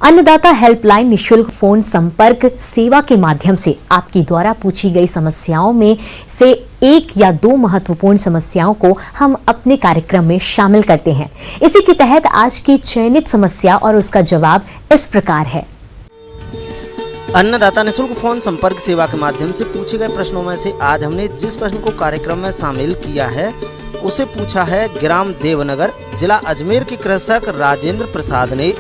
अन्नदाता हेल्पलाइन निशुल्क फोन संपर्क सेवा के माध्यम से आपकी द्वारा पूछी गई समस्याओं में से एक या दो महत्वपूर्ण समस्याओं को हम अपने कार्यक्रम में शामिल करते हैं। इसी के तहत आज की चयनित समस्या और उसका जवाब इस प्रकार है। अन्नदाता निशुल्क फोन संपर्क सेवा के माध्यम से पूछे गए प्रश्नों में से आज हमने जिस प्रश्न को कार्यक्रम में शामिल किया है उसे पूछा है ग्राम देवनगर, जिला अजमेर के कृषक राजेंद्र प्रसाद ने।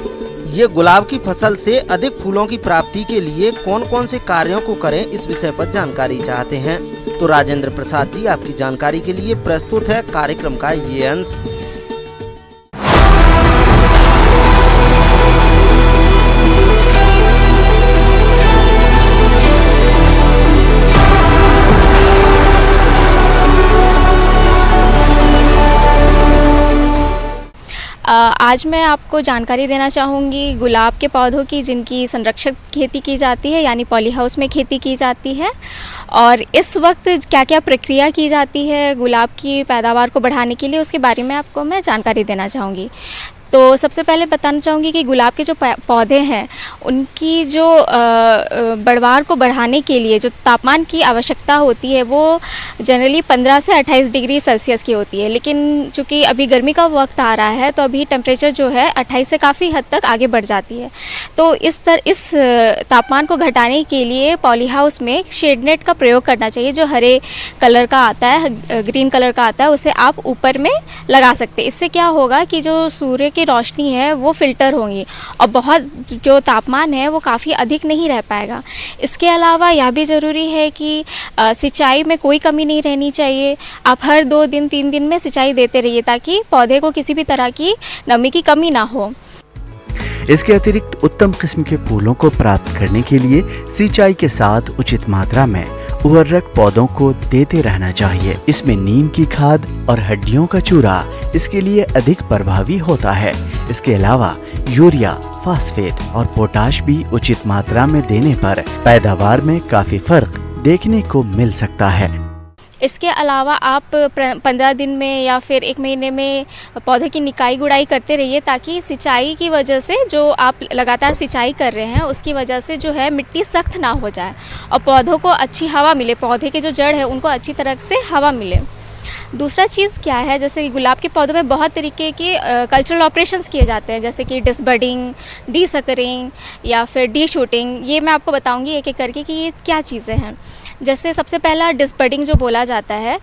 ये गुलाब की फसल से अधिक फूलों की प्राप्ति के लिए कौन कौन से कार्यों को करें, इस विषय पर जानकारी चाहते हैं। तो राजेंद्र प्रसाद जी, आपकी जानकारी के लिए प्रस्तुत है कार्यक्रम का ये अंश। आज मैं आपको जानकारी देना चाहूँगी गुलाब के पौधों की, जिनकी संरक्षक खेती की जाती है यानी पॉली हाउस में खेती की जाती है, और इस वक्त क्या क्या प्रक्रिया की जाती है गुलाब की पैदावार को बढ़ाने के लिए, उसके बारे में आपको मैं जानकारी देना चाहूँगी। तो सबसे पहले बताना चाहूँगी कि गुलाब के जो पौधे हैं उनकी जो बढ़वार को बढ़ाने के लिए जो तापमान की आवश्यकता होती है वो जनरली 15 से 28 डिग्री सेल्सियस की होती है, लेकिन चूँकि अभी गर्मी का वक्त आ रहा है तो अभी टेम्परेचर जो है 28 से काफ़ी हद तक आगे बढ़ जाती है। तो इस तापमान को घटाने के लिए पॉली हाउस में शेड नेट का प्रयोग करना चाहिए। जो हरे कलर का आता है, ग्रीन कलर का आता है, उसे आप ऊपर में लगा सकते हैं। इससे क्या होगा कि जो सूर्य की रोशनी है वो फिल्टर होंगी और बहुत जो तापमान है वो काफ़ी अधिक नहीं रह पाएगा। इसके अलावा यह भी ज़रूरी है कि सिंचाई में कोई कमी नहीं रहनी चाहिए। आप हर 2 दिन 3 दिन में सिंचाई देते रहिए ताकि पौधे को किसी भी तरह की नमी की कमी ना हो। इसके अतिरिक्त उत्तम किस्म के फूलों को प्राप्त करने के लिए सिंचाई के साथ उचित मात्रा में उर्वरक पौधों को देते रहना चाहिए। इसमें नीम की खाद और हड्डियों का चूरा इसके लिए अधिक प्रभावी होता है। इसके अलावा यूरिया, फास्फेट और पोटाश भी उचित मात्रा में देने पर पैदावार में काफी फर्क देखने को मिल सकता है। इसके अलावा आप 15 दिन में या फिर 1 महीने में पौधे की निकाई गुड़ाई करते रहिए ताकि सिंचाई की वजह से, जो आप लगातार सिंचाई कर रहे हैं उसकी वजह से जो है मिट्टी सख्त ना हो जाए और पौधों को अच्छी हवा मिले, पौधे के जो जड़ है उनको अच्छी तरह से हवा मिले। दूसरा चीज़ क्या है, जैसे कि गुलाब के पौधों में बहुत तरीके के कल्चरल ऑपरेशंस किए जाते हैं, जैसे कि डिसबडिंग, डी सकरिंग या फिर डी शूटिंग। ये मैं आपको बताऊंगी एक एक करके कि ये क्या चीज़ें हैं। जैसे सबसे पहला डिसबडिंग जो बोला जाता है,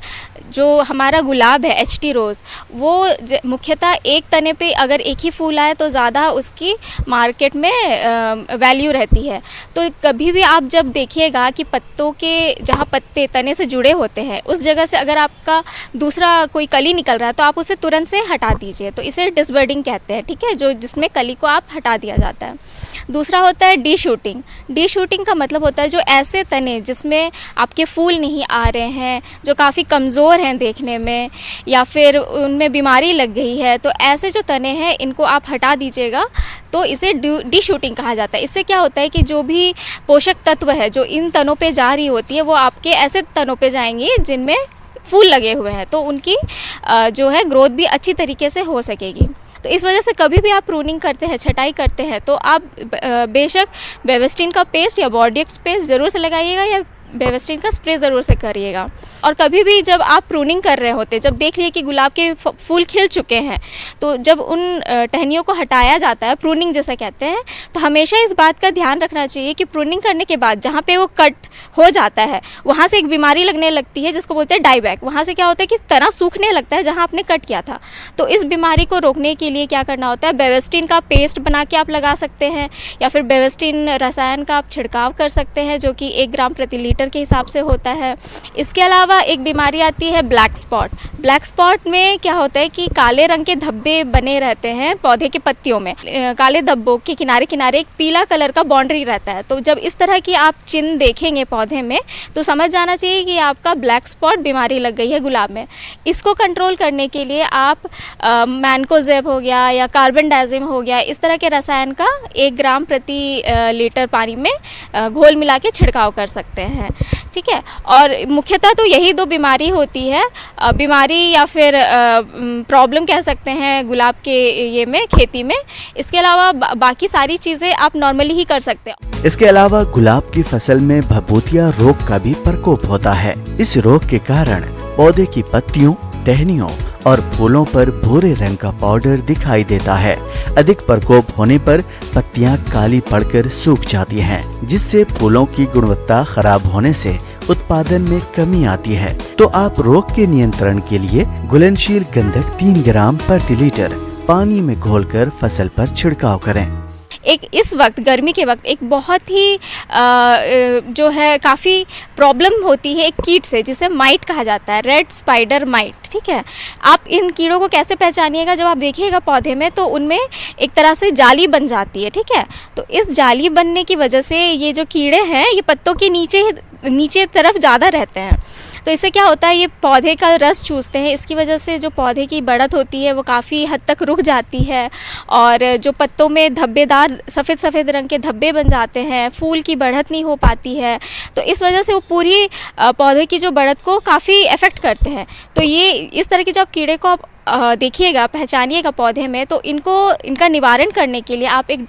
जो हमारा गुलाब है HT रोज़, वो मुख्यतः एक तने पे अगर एक ही फूल आए तो ज़्यादा उसकी मार्केट में वैल्यू रहती है। तो कभी भी आप जब देखिएगा कि पत्तों के जहाँ पत्ते तने से जुड़े होते हैं उस जगह से अगर आपका दूसरा कोई कली निकल रहा है तो आप उसे तुरंत से हटा दीजिए। तो इसे डिसबडिंग कहते हैं, ठीक है, जो जिसमें कली को आप हटा दिया जाता है। दूसरा होता है डी शूटिंग। डी शूटिंग का मतलब होता है जो ऐसे तने जिसमें आपके फूल नहीं आ रहे हैं, जो काफ़ी कमज़ोर हैं देखने में या फिर उनमें बीमारी लग गई है, तो ऐसे जो तने हैं इनको आप हटा दीजिएगा। तो इसे डी शूटिंग कहा जाता है। इससे क्या होता है कि जो भी पोषक तत्व है जो इन तनों पे जा रही होती है वो आपके ऐसे तनों पे जाएंगी जिनमें फूल लगे हुए हैं, तो उनकी जो है ग्रोथ भी अच्छी तरीके से हो सकेगी। तो इस वजह से कभी भी आप प्रूनिंग करते हैं, छटाई करते हैं, तो आप बेशक बेविस्टिन का पेस्ट या बॉर्डियक्स पेस्ट ज़रूर से लगाइएगा या बेविस्टिन का स्प्रे ज़रूर से करिएगा। और कभी भी जब आप प्रूनिंग कर रहे होते, जब देख लिए कि गुलाब के फूल खिल चुके हैं, तो जब उन टहनियों को हटाया जाता है, प्रूनिंग जैसा कहते हैं, तो हमेशा इस बात का ध्यान रखना चाहिए कि प्रूनिंग करने के बाद जहाँ पे वो कट हो जाता है वहाँ से एक बीमारी लगने लगती है जिसको बोलते हैं डाईबैक। वहाँ से क्या होता है कि तना सूखने लगता है जहाँ आपने कट किया था। तो इस बीमारी को रोकने के लिए क्या करना होता है, बेविस्टिन का पेस्ट बना के आप लगा सकते हैं या फिर बेविस्टिन रसायन का आप छिड़काव कर सकते हैं जो कि 1 ग्राम प्रति लीटर के हिसाब से होता है। इसके अलावा एक बीमारी आती है ब्लैक स्पॉट। ब्लैक स्पॉट में क्या होता है कि काले रंग के धब्बे बने रहते हैं पौधे के पत्तियों में। काले धब्बों के किनारे किनारे एक पीला कलर का बाउंड्री रहता है। तो जब इस तरह की आप चिन्ह देखेंगे पौधे में तो समझ जाना चाहिए कि आपका ब्लैक स्पॉट बीमारी लग गई है गुलाब में। इसको कंट्रोल करने के लिए आप मैनकोजेब हो गया या कार्बनडाजिम हो गया, इस तरह के रसायन का 1 ग्राम प्रति लीटर पानी में घोल मिला के छिड़काव कर सकते हैं। ठीक है। और मुख्यतः तो यही दो बीमारी होती है, बीमारी या फिर प्रॉब्लम कह सकते हैं गुलाब के ये में खेती में। इसके अलावा बाकी सारी चीज़ें आप नॉर्मली ही कर सकते हैं। इसके अलावा गुलाब की फसल में भभूतिया रोग का भी प्रकोप होता है। इस रोग के कारण पौधे की पत्तियों, टहनियों और फूलों पर भूरे रंग का पाउडर दिखाई देता है। अधिक प्रकोप होने पर पत्तियां काली पड़कर सूख जाती हैं, जिससे फूलों की गुणवत्ता खराब होने से उत्पादन में कमी आती है। तो आप रोग के नियंत्रण के लिए घुलनशील गंधक 3 ग्राम प्रति लीटर पानी में घोलकर फसल पर छिड़काव करें। एक इस वक्त गर्मी के वक्त एक बहुत ही जो है काफ़ी प्रॉब्लम होती है एक कीट से, जिसे माइट कहा जाता है, रेड स्पाइडर माइट। ठीक है, आप इन कीड़ों को कैसे पहचानिएगा? जब आप देखिएगा पौधे में तो उनमें एक तरह से जाली बन जाती है। ठीक है, तो इस जाली बनने की वजह से ये जो कीड़े हैं ये पत्तों के नीचे तरफ ज़्यादा रहते हैं। तो इससे क्या होता है, ये पौधे का रस चूसते हैं। इसकी वजह से जो पौधे की बढ़त होती है वो काफ़ी हद तक रुक जाती है, और जो पत्तों में धब्बेदार सफ़ेद रंग के धब्बे बन जाते हैं, फूल की बढ़त नहीं हो पाती है। तो इस वजह से वो पूरी पौधे की जो बढ़त को काफ़ी अफेक्ट करते हैं। तो ये इस तरह के जब कीड़े को आप देखिएगा, पहचानिएगा पौधे में, तो इनका निवारण करने के लिए आप एक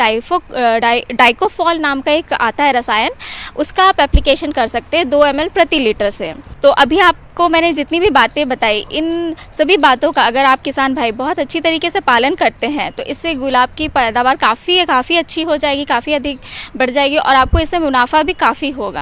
डाइकोफॉल नाम का एक आता है रसायन, उसका आप एप्लीकेशन कर सकते हैं 2 ml प्रति लीटर से। तो अभी आपको मैंने जितनी भी बातें बताई, इन सभी बातों का अगर आप किसान भाई बहुत अच्छी तरीके से पालन करते हैं तो इससे गुलाब की पैदावार काफ़ी अच्छी हो जाएगी, काफ़ी अधिक बढ़ जाएगी, और आपको इससे मुनाफा भी काफ़ी होगा।